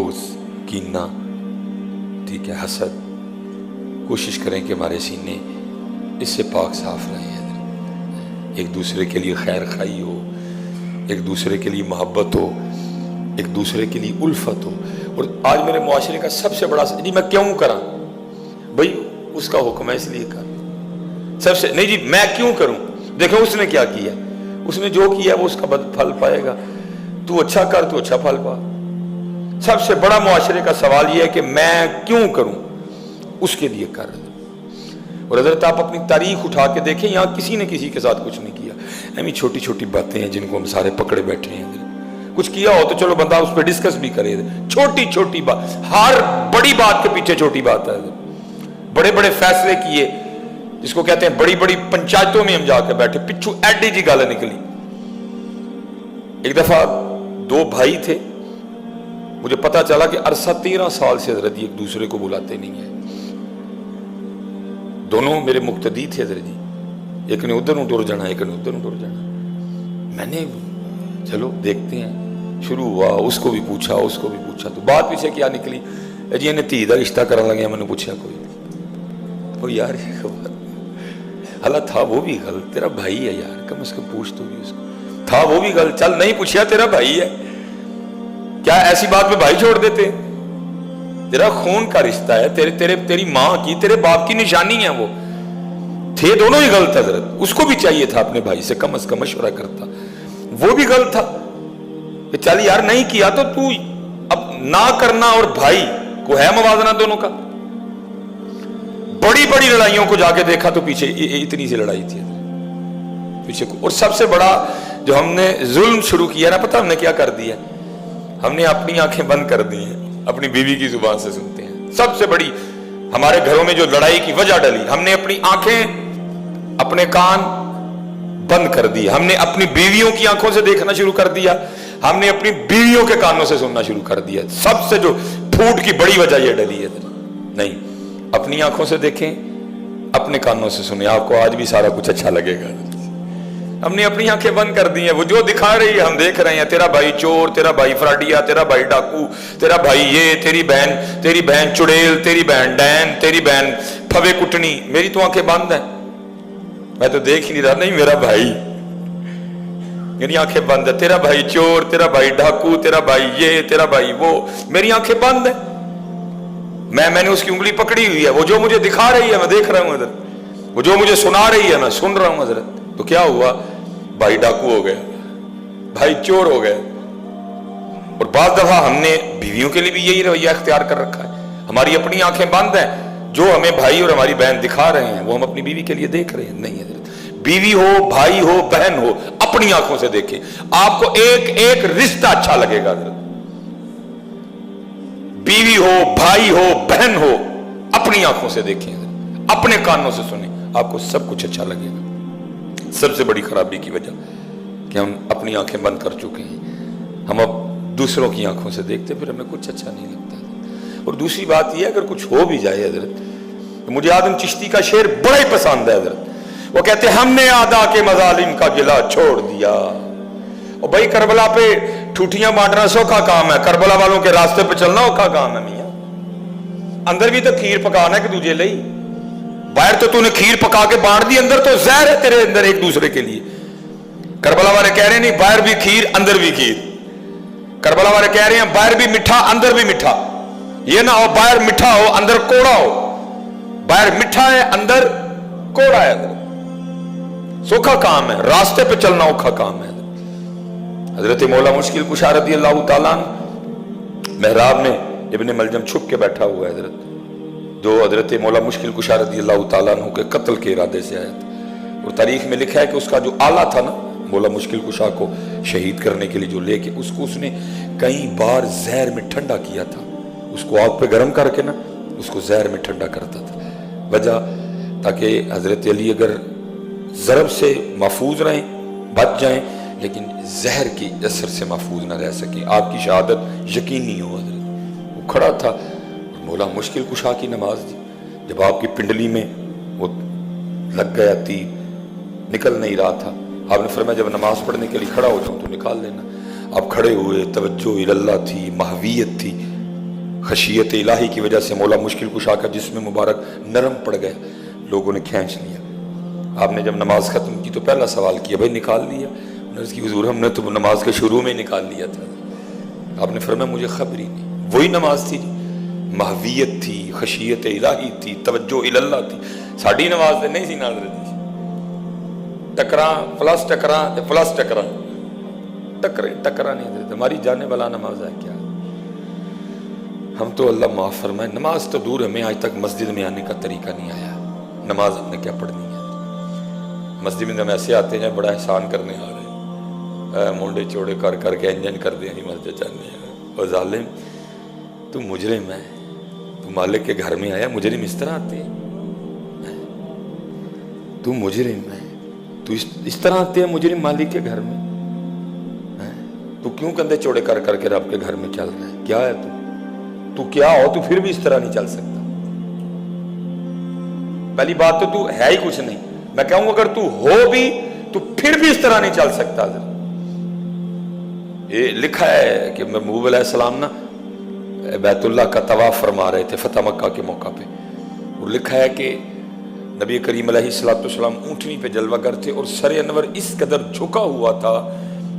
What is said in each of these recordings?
بغض، کینہ، ٹھیک ہے، حسد، کوشش کریں کہ ہمارے سینے اس سے پاک صاف رہیں. ایک دوسرے کے لیے خیر خواہی ہو، ایک دوسرے کے لیے محبت ہو، ایک دوسرے کے لیے الفت ہو. اور آج میرے معاشرے کا سب سے بڑا جی میں کیوں کرا بھائی، اس کا حکم ہے اس لیے کر. سب سے نہیں جی میں کیوں کروں، دیکھو اس نے کیا کیا، اس نے جو کیا وہ اس کا پھل پائے گا. تو اچھا کر تو اچھا پھل پا. سب سے بڑا معاشرے کا سوال یہ ہے کہ میں کیوں کروں، اس کے لیے کر. اور حضرت آپ اپنی تاریخ اٹھا کے دیکھیں، یہاں کسی نے کسی کے ساتھ کچھ نہیں کیا. ایمی چھوٹی چھوٹی باتیں ہیں جن کو ہم سارے پکڑے بیٹھے ہیں. کچھ کیا ہو تو چلو بندہ اس پہ ڈسکس بھی کرے. چھوٹی چھوٹی بات، ہر بڑی بات کے پیچھے چھوٹی بات ہے. بڑے بڑے فیصلے کیے، جس کو کہتے ہیں بڑی بڑی پنچایتوں میں ہم جا کے بیٹھے، پچھو ایڈی جی گل نکلی. ایک دفعہ دو بھائی تھے، مجھے پتا چلا کہ عرصہ 13 سال سے حضرت ایک دوسرے کو بلاتے نہیں ہیں. دونوں میرے مقتدی تھے حضرت جی. ایک نے ادھر ٹر جانا، ایک نے ادھر ٹر جانا. میں نے چلو دیکھتے ہیں، شروع ہوا، اس کو بھی پوچھا اس کو بھی پوچھا. تو بات پیچھے کیا نکلی، جی انہیں تھی دا رشتہ کرنے لگے. میں نے پوچھا کوئی یار حالت تھا وہ بھی غلط، تیرا بھائی ہے یار، کم از کم پوچھ تو بھی اس کو. تھا وہ بھی غلط، چل نہیں پوچھا، تیرا بھائی ہے، کیا ایسی بات میں بھائی چھوڑ دیتے؟ تیرا خون کا رشتہ ہے، تیری ماں کی، تیرے باپ کی نشانی ہے. وہ تھے دونوں ہی غلط حضرت. اس کو بھی چاہیے تھا اپنے بھائی سے کم از کم مشورہ کرتا. وہ بھی غلط تھا کہ چل یار نہیں کیا تو اب نہ کرنا اور بھائی کو ہے موازنہ دونوں کا. بڑی بڑی لڑائیوں کو جا کے دیکھا تو پیچھے اتنی سی لڑائی تھی پیچھے کو. اور سب سے بڑا جو ہم نے ظلم شروع کیا نا، پتہ ہم نے کیا کر دیا؟ ہم نے اپنی آنکھیں بند کر دی ہیں، اپنی بیوی کی زبان سے سنتے ہیں. سب سے بڑی ہمارے گھروں میں جو لڑائی کی وجہ ڈلی، ہم نے اپنی آنکھیں، اپنے کان بند کر دی. ہم نے اپنی بیویوں کی آنکھوں سے دیکھنا شروع کر دیا، ہم نے اپنی بیویوں کے کانوں سے سننا شروع کر دیا. سب سے جو پھوٹ کی بڑی وجہ یہ ڈلی ہے. نہیں، اپنی آنکھوں سے دیکھیں، اپنے کانوں سے سنیں، آپ کو آج بھی سارا کچھ اچھا لگے گا. ہم نے اپنی آنکھیں بند کر دی ہیں، وہ جو دکھا رہی ہے ہم دیکھ رہے ہیں. تیرا بھائی چور، تیرا بھائی فراڈیا، تیرا بھائی ڈاکو، تیرا بھائی یہ، تیری بہن چڑیل، تیری بہن ڈین، تیری بہن پھوے کٹنی. میری تو آنکھیں بند ہیں، میں تو دیکھ ہی نہیں رہا. نہیں میرا بھائی، میری آنکھیں بند ہے. تیرا بھائی چور، تیرا بھائی ڈاکو، تیرا بھائی یہ، تیرا بھائی وہ، میری آنکھیں بند ہیں. میں نے اس کی انگلی پکڑی ہوئی ہے. وہ جو مجھے دکھا رہی ہے میں دیکھ رہا ہوں حضرت، وہ جو مجھے سنا رہی ہے میں سن رہا ہوں حضرت. تو کیا ہوا؟ بھائی ڈاکو ہو گئے، بھائی چور ہو گئے. اور بعض دفعہ ہم نے بیویوں کے لیے بھی یہی رویہ اختیار کر رکھا ہے. ہماری اپنی آنکھیں بند ہیں، جو ہمیں بھائی اور ہماری بہن دکھا رہے ہیں وہ ہم اپنی بیوی کے لیے دیکھ رہے ہیں. نہیں حضرت، بیوی ہو، بھائی ہو، بہن ہو، اپنی آنکھوں سے دیکھیں. آپ کو ایک ایک رشتہ اچھا لگے گا حضرت. بیوی ہو، بھائی ہو، بہن ہو، اپنی آنکھوں سے دیکھیں، اپنے کانوں سے سنیں، آپ کو سب کچھ اچھا لگے گا. سب سے بڑی خرابی کی وجہ کہ ہم اپنی آنکھیں بند کر چکے ہیں. ہم اب دوسروں کی آنکھوں سے دیکھتے، پھر ہمیں کچھ اچھا نہیں لگتا. اور دوسری بات یہ ہے، اگر کچھ ہو بھی جائے حضرت، تو مجھے آدم چشتی کا شعر بڑا ہی پسند ہے حضرت. وہ کہتے ہیں ہم نے اعداء کے مظالم کا گلہ چھوڑ دیا. اور بھائی کربلا پہ ٹھوٹیاں بانٹنا سوکھا کام ہے، کربلا والوں کے راستے پہ چلنا اوکھا کام ہے. میاں اندر بھی تو کھیر پکانا ہے کہ تجھے لئی، باہر تو نے کھیر پکا کے بانٹ دی، اندر تو زہر ہے تیرے اندر ایک دوسرے کے لیے. کربلا والے کہہ رہے ہیں نہیں، باہر بھی کھیر اندر بھی کھیر. کربلا والے کہہ رہے ہیں باہر بھی میٹھا اندر بھی میٹھا. یہ نہ ہو باہر میٹھا ہو اندر کوڑا ہو. باہر میٹھا ہے اندر کوڑا ہے. سوکھا کام ہے، راستے پہ چلنا اوکھا کام ہے. حضرت مولا مشکل کشا رضی اللہ تعالیٰ محراب میں ابن ملجم چھپ کے بیٹھا ہوا ہے حضرت، جو حضرت مولا مشکل کشا رضی اللہ تعالیٰ عنہ کے قتل کے ارادے سے آیا تھا. اور تاریخ میں لکھا ہے کہ اس کا جو آلہ تھا نا، مولا مشکل کشا کو شہید کرنے کے لیے جو لے کے اس کو اس نے کئی بار زہر میں ٹھنڈا کیا تھا. اس کو آگ پہ گرم کر کے نا اس کو زہر میں ٹھنڈا کرتا تھا. وجہ تاکہ حضرت علی اگر ضرب سے محفوظ رہیں، بچ جائیں، لیکن زہر کی اثر سے محفوظ نہ رہ سکیں، آپ کی شہادت یقینی ہو. حضرت وہ کھڑا تھا، مولا مشکل کشا کی نماز دی. جب آپ کی پنڈلی میں وہ لگ گیا تیر، نکل نہیں رہا تھا، آپ نے فرمایا جب نماز پڑھنے کے لیے کھڑا ہو جاؤں تو نکال لینا. آپ کھڑے ہوئے، توجہ اللہ تھی، محویت تھی. خشیت الہی کی وجہ سے مولا مشکل کشا کا جسم مبارک نرم پڑ گیا، لوگوں نے کھینچ لیا۔ آپ نے جب نماز ختم کی تو پہلا سوال کیا، بھائی نکال لیا؟ اس کی حضور ہم نے تو نماز کے شروع میں نکال لیا تھا۔ آپ نے فرمایا مجھے خبر ہی نہیں۔ وہی نماز تھی جی، محویت تھی، خشیت الہی تھی، توجہ اللہ تھی۔ ساڑی نماز دے نہیں سی ناظر دی، ٹکراں پلس ٹکراں پلس ٹکراں ٹکراں نہیں حضرت، ہماری جانے والا نماز ہے کیا؟ ہم تو اللہ معاف فرمائے، نماز تو دور، ہمیں آج تک مسجد میں آنے کا طریقہ نہیں آیا۔ نماز ہم نے کیا پڑھنی ہے؟ مسجد میں ہم ایسے آتے ہیں بڑا احسان کرنے آ رہے ہیں، مونڈے چوڑے کر کر کے انجن کر دیں مسجد جانے ہیں۔ اور ظالم تو مجرم ہے، تو مالک کے گھر میں آیا، مجرم اس طرح آتے ہیں؟ تو مجرم ہے، تو اس طرح آتے ہیں مجرم مالک کے گھر میں؟ تو کیوں کندھے چوڑے کر کر کے رب کے گھر میں چل رہا ہے؟ کیا ہے تو کیا ہو؟ تو پھر بھی اس طرح نہیں چل سکتا۔ پہلی بات تو ہے ہی کچھ نہیں، میں کہوں اگر تو ہو بھی تو پھر بھی اس طرح نہیں چل سکتا۔ یہ لکھا ہے کہ محبوب علیہ السلام نا بیت اللہ کا طواف فرما رہے تھے فتح مکہ کے موقع پہ، اور لکھا ہے کہ نبی کریم علیہ السلام اونٹنی پہ جلوہ گر تھے اور سر انور اس قدر جھکا ہوا تھا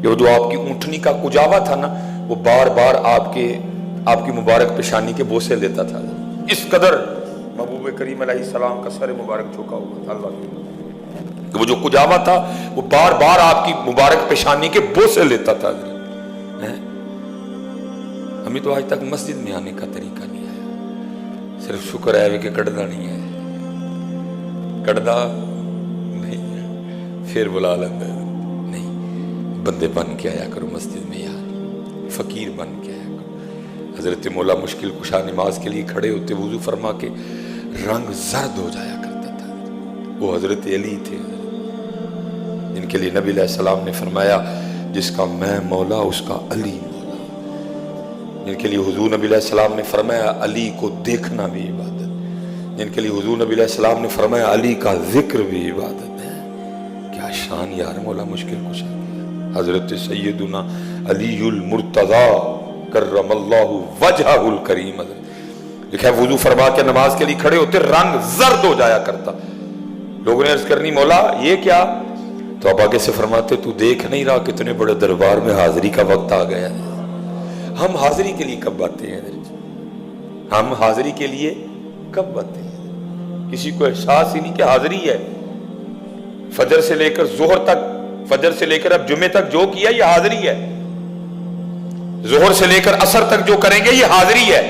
کہ جو آپ کی اونٹنی کا کجاوا تھا نا وہ بار بار آپ کی مبارک پیشانی کے بوسے لیتا تھا۔ اس قدر محبوب کریم علیہ السلام کا سر مبارک جھکا ہوا تھا، اللہ وہ جو کجاوا تھا وہ بار بار آپ کی مبارک پیشانی کے بوسے لیتا تھا۔ ہمیں تو آج تک مسجد میں آنے کا طریقہ نہیں آیا، صرف شکر ہے کہ کڑدا نہیں ہے، کڑدا نہیں پھر بلا لیتا ہے۔ نہیں، بندے بن کے آیا کرو مسجد میں یار، فقیر بن کے آیا کرو۔ حضرت مولا مشکل کشا نماز کے لیے کھڑے ہوتے وضو فرما کے رنگ زرد ہو جایا کرتا تھا۔ وہ حضرت علی تھے جن کے لیے نبی علیہ السلام نے فرمایا جس کا میں مولا اس کا علی مولا، جن کے لیے حضور نبی علیہ السلام نے فرمایا علی کو دیکھنا بھی عبادت، جن کے لیے حضور نبی علیہ السلام نے فرمایا علی کا ذکر بھی عبادت ہے۔ کیا شان یار مولا مشکل کشا کیا حضرت سیدنا علی المرتضی کرم اللہ وجہہ الکریم۔ لکھا ہے وضو فرما کے نماز کے لیے کھڑے ہوتے رنگ زرد ہو جایا کرتا۔ لوگوں نے عرض کرنی مولا یہ کیا؟ تو اب آگے سے فرماتے تو دیکھ نہیں رہا کتنے بڑے دربار میں حاضری کا وقت آ گیا ہے۔ ہم حاضری کے لیے کب آتے ہیں؟ ہم حاضری کے لیے کب آتے ہیں؟ کسی کو احساس ہی نہیں کہ حاضری ہے۔ فجر سے لے کر ظہر تک، فجر سے لے کر اب جمعے تک جو کیا یہ حاضری ہے، ظہر سے لے کر عصر تک جو کریں گے یہ حاضری ہے،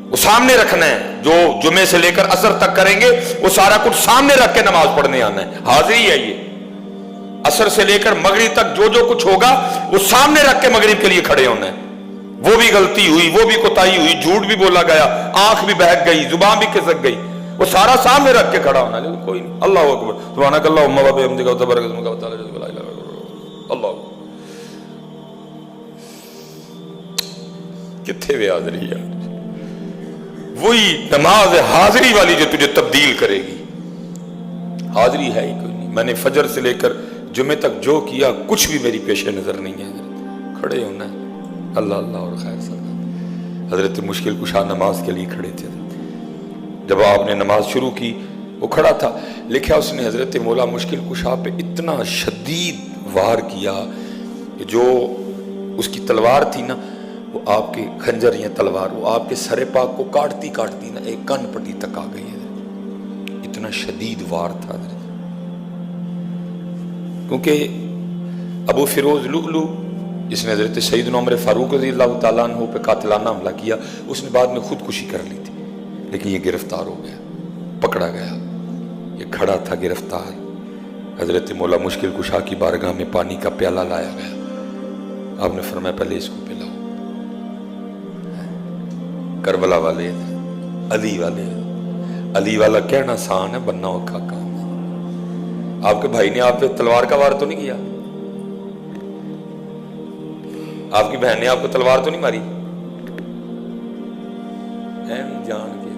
وہ سامنے رکھنا ہے۔ جو جمعے سے لے کر عصر تک کریں گے وہ سارا کچھ سامنے رکھ کے نماز پڑھنے آنا ہے، حاضری ہے یہ۔ عصر سے لے کر مغرب تک جو جو کچھ ہوگا وہ سامنے رکھ کے مغرب کے لیے کھڑے ہونا ہے۔ وہ بھی غلطی ہوئی، وہ بھی کوتاہی ہوئی، جھوٹ بھی بولا گیا، آنکھ بھی بہک گئی، زبان بھی کھسک گئی، وہ سارا سامنے رکھ کے کھڑا ہونا ہے۔ کوئی نہیں، اللہ اکبر سبحانک اللہم و بحمدک وتبارک اسمک وتعالی جدک ولا الہ الا انت اللہ۔ کتنے بھی حاضری یار، وہی نماز حاضری والی جو تجھے تبدیل کرے گی۔ حاضری ہے ہی کوئی نہیں۔ میں نے فجر سے لے کر جمعے تک جو کیا کچھ بھی میری پیش نظر نہیں ہے، کھڑے ہونا ہے اللہ اللہ اور خیر صلی۔ حضرت مشکل کشا نماز کے لیے کھڑے تھے، جب آپ نے نماز شروع کی وہ کھڑا تھا، لکھا اس نے حضرت مولا مشکل کشا پہ اتنا شدید وار کیا کہ جو اس کی تلوار تھی نا وہ آپ کے خنجر یا تلوار وہ آپ کے سر پاک کو کاٹتی کاٹتی نا ایک کن پٹی تک آ گئی ہے، اتنا شدید وار تھا حضرت۔ کیونکہ ابو فیروز لؤلؤ جس نے حضرت سیدنا عمر فاروق رضی اللہ تعالیٰ عنہ پہ قاتلانہ حملہ کیا، اس نے بعد میں خودکشی کر لی تھی، لیکن یہ گرفتار ہو گیا، پکڑا گیا، یہ کھڑا تھا گرفتار۔ حضرت مولا مشکل کشا کی بارگاہ میں پانی کا پیالہ لایا گیا، آپ نے فرمایا پہلے اس کو پلاؤ۔ کربلا والے علی والے، علی والا کہنا آسان ہے، بننا اوکھا کام ہے۔ آپ کے بھائی نے آپ پہ تلوار کا وار تو نہیں کیا؟ آپ کی بہن نے آپ کو تلوار تو نہیں ماری؟ جان کے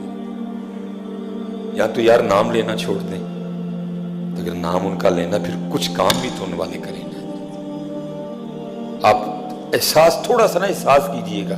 یا تو یار نام لینا چھوڑ دیں، اگر نام ان کا لینا پھر کچھ کام بھی تو ان والے کریں نا۔ آپ احساس تھوڑا سا نا احساس کیجئے گا